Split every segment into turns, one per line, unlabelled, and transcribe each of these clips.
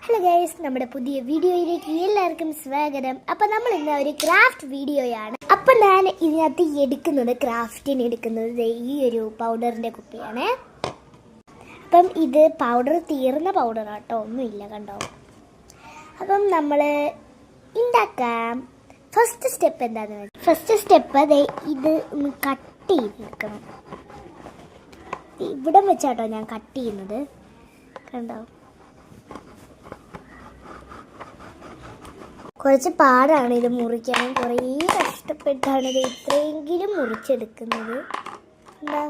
Hello guys, നമ്മുടെ പുതിയ വീഡിയോയിലേക്ക് എല്ലാവർക്കും സ്വാഗതം. അപ്പം നമ്മൾ ഇന്ന് ഒരു ക്രാഫ്റ്റ് വീഡിയോയാണ്. അപ്പം ഞാൻ ഇതിനകത്ത് ക്രാഫ്റ്റിന് എടുക്കുന്നത് ഈ ഒരു പൗഡറിൻ്റെ കുപ്പിയാണ്. അപ്പം ഇത് പൗഡർ തീർന്ന പൗഡറാട്ടോ, ഒന്നുമില്ല കണ്ടോ. അപ്പം നമ്മൾ ഉണ്ടാക്കാം. ഫസ്റ്റ് സ്റ്റെപ്പ് എന്താണെന്ന് വെച്ചാൽ, ഫസ്റ്റ് സ്റ്റെപ്പ് ഇത് ഒന്ന് കട്ട് ചെയ്തെടുക്കണം. ഇവിടെ വെച്ചാട്ടോ ഞാൻ കട്ട് ചെയ്യുന്നത്, കണ്ടോ. കുറച്ച് പാടാണ് ഇത് മുറിക്കാൻ, കുറേ കഷ്ടപ്പെട്ടാണ് ഇത് ഇത്രയെങ്കിലും മുറിച്ചെടുക്കുന്നത്. എന്താ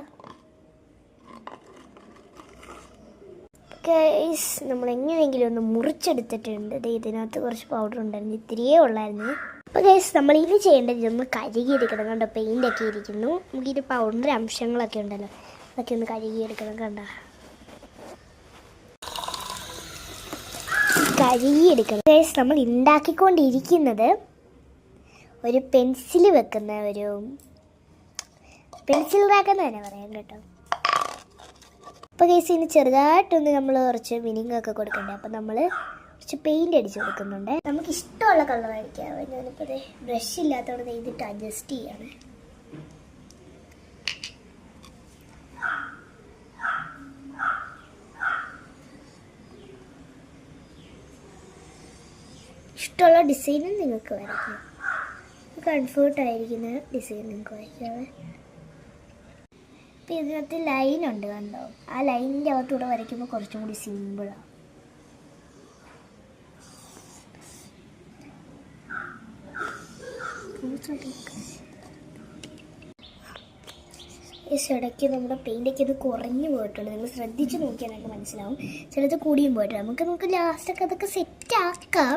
ഗൈസ്, നമ്മൾ എങ്ങനെയെങ്കിലും ഒന്ന് മുറിച്ചെടുത്തിട്ടുണ്ട്. ഇതിനകത്ത് കുറച്ച് പൗഡർ ഉണ്ടായിരുന്നു, ഇത്തിരിയേ ഉള്ളായിരുന്നു. അപ്പോൾ ഗൈസ്, നമ്മൾ ഇനി ചെയ്യേണ്ടത് ഇതൊന്ന് കഴുകിയെടുക്കണം. കണ്ടോ, പെയിൻ്റൊക്കെ ഇരിക്കുന്നു. നമുക്കിത് പൗഡറിൻ്റെ അംശങ്ങളൊക്കെ ഉണ്ടല്ലോ, അതൊക്കെ ഒന്ന് കഴുകിയെടുക്കണം. കണ്ടോ, കഴുകിയെടുക്കണം. ഗൈസ്, നമ്മൾ ഉണ്ടാക്കിക്കൊണ്ടിരിക്കുന്നത് ഒരു പെൻസിൽ വെക്കുന്ന ഒരു പെൻസിൽ റാക്കെന്ന് തന്നെ പറയാം കേട്ടോ. അപ്പോൾ ഗൈസ്, ഇതിന് ചെറുതായിട്ടൊന്ന് നമ്മൾ കുറച്ച് വിനിഗറൊക്കെ കൊടുക്കണ്ടേ. അപ്പോൾ നമ്മൾ കുറച്ച് പെയിൻ്റ് അടിച്ച് കൊടുക്കുന്നുണ്ട്. നമുക്ക് ഇഷ്ടമുള്ള കളറായിരിക്കാം. ഞാനിപ്പോൾ ബ്രഷ് ഇല്ലാത്തതുകൊണ്ട് ഇതിട്ട് അഡ്ജസ്റ്റ് ചെയ്യാണ്. ഇഷ്ടമുള്ള ഡിസൈനും നിങ്ങൾക്ക് വരയ്ക്കാം. കംഫർട്ടായിരിക്കുന്ന ഡിസൈൻ നിങ്ങൾക്ക് വരയ്ക്കാവേ. ഇപ്പം ഇതിനകത്ത് ലൈനുണ്ട് കണ്ടോ, ആ ലൈനിൻ്റെ അകത്തൂടെ വരയ്ക്കുമ്പോൾ കുറച്ചും കൂടി സിമ്പിളാണ്. ഈ ഇടയ്ക്ക് നമ്മുടെ പെയിൻ്റൊക്കെ ഇത് കുറഞ്ഞു പോയിട്ടുണ്ട്. നിങ്ങൾ ശ്രദ്ധിച്ച് നോക്കിയാൽ നമുക്ക് മനസ്സിലാവും. ചിലത് കൂടിയും പോയിട്ടുണ്ട്. നമുക്ക് ലാസ്റ്റൊക്കെ അതൊക്കെ സെറ്റാക്കാം.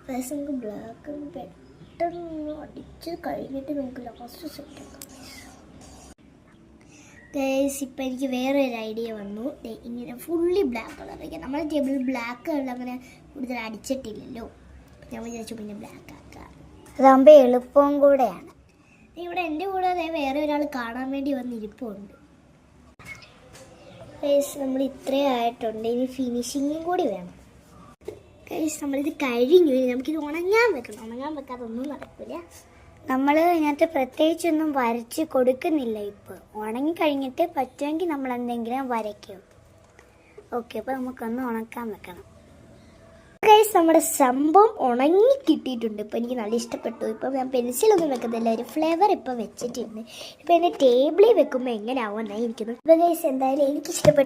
ഫസ്റ്റ് നമുക്ക് ബ്ലാക്ക് പെട്ടെന്ന് അടിച്ച് കഴിഞ്ഞിട്ട് നമുക്ക് ലാസ്റ്റ് സെറ്റാക്കാം. ഗൈസ്, ഇപ്പം എനിക്ക് വേറെ ഒരു ഐഡിയ വന്നു. ഇങ്ങനെ ഫുള്ളി ബ്ലാക്ക് കളർ വയ്ക്കാം. നമ്മുടെ ടേബിൾ ബ്ലാക്ക് കളർ അങ്ങനെ കൂടുതൽ അടിച്ചിട്ടില്ലല്ലോ, ഞാൻ വിചാരിച്ചു പിന്നെ ബ്ലാക്ക് ആക്കാം. അതാകുമ്പോൾ എളുപ്പവും കൂടെയാണ്. ഇവിടെ എൻ്റെ കൂടെ വേറെ ഒരാൾ കാണാൻ വേണ്ടി വന്നിരിപ്പുണ്ട്. ഗൈസ്, നമ്മൾ ഇത്രയും ആയിട്ടുണ്ട്. ഇനി ഫിനിഷിങ്ങും കൂടി വേണം. ഗൈസ്, നമ്മളിത് കഴിഞ്ഞു. നമുക്കിത് ഉണങ്ങാൻ വെക്കണം. ഉണങ്ങാൻ വെക്കാതെ ഒന്നും നടക്കില്ല. നമ്മൾ ഇതിനകത്ത് പ്രത്യേകിച്ചൊന്നും വരച്ച് കൊടുക്കുന്നില്ല. ഇപ്പോൾ ഉണങ്ങി കഴിഞ്ഞിട്ട് പറ്റുമെങ്കിൽ നമ്മൾ എന്തെങ്കിലും വരയ്ക്കും. ഓക്കെ, അപ്പോൾ നമുക്കൊന്ന് ഉണക്കാൻ വെക്കണം. ഗൈസ്, നമ്മുടെ സംഭവം ഉണങ്ങി കിട്ടിയിട്ടുണ്ട്. ഇപ്പോൾ എനിക്ക് നല്ല ഇഷ്ടപ്പെട്ടു. ഇപ്പോൾ ഞാൻ പെൻസിലൊന്നും വെക്കുന്നില്ല, ഒരു ഫ്ലേവർ ഇപ്പോൾ വെച്ചിട്ടുണ്ട്. ഇപ്പോൾ എൻ്റെ ടേബിളിൽ വെക്കുമ്പോൾ എങ്ങനെയാവുമെന്നാണ് ഇരിക്കുന്നത്. ഇപ്പോൾ ഗൈസ്, എന്തായാലും എനിക്കിഷ്ടപ്പെട്ടു.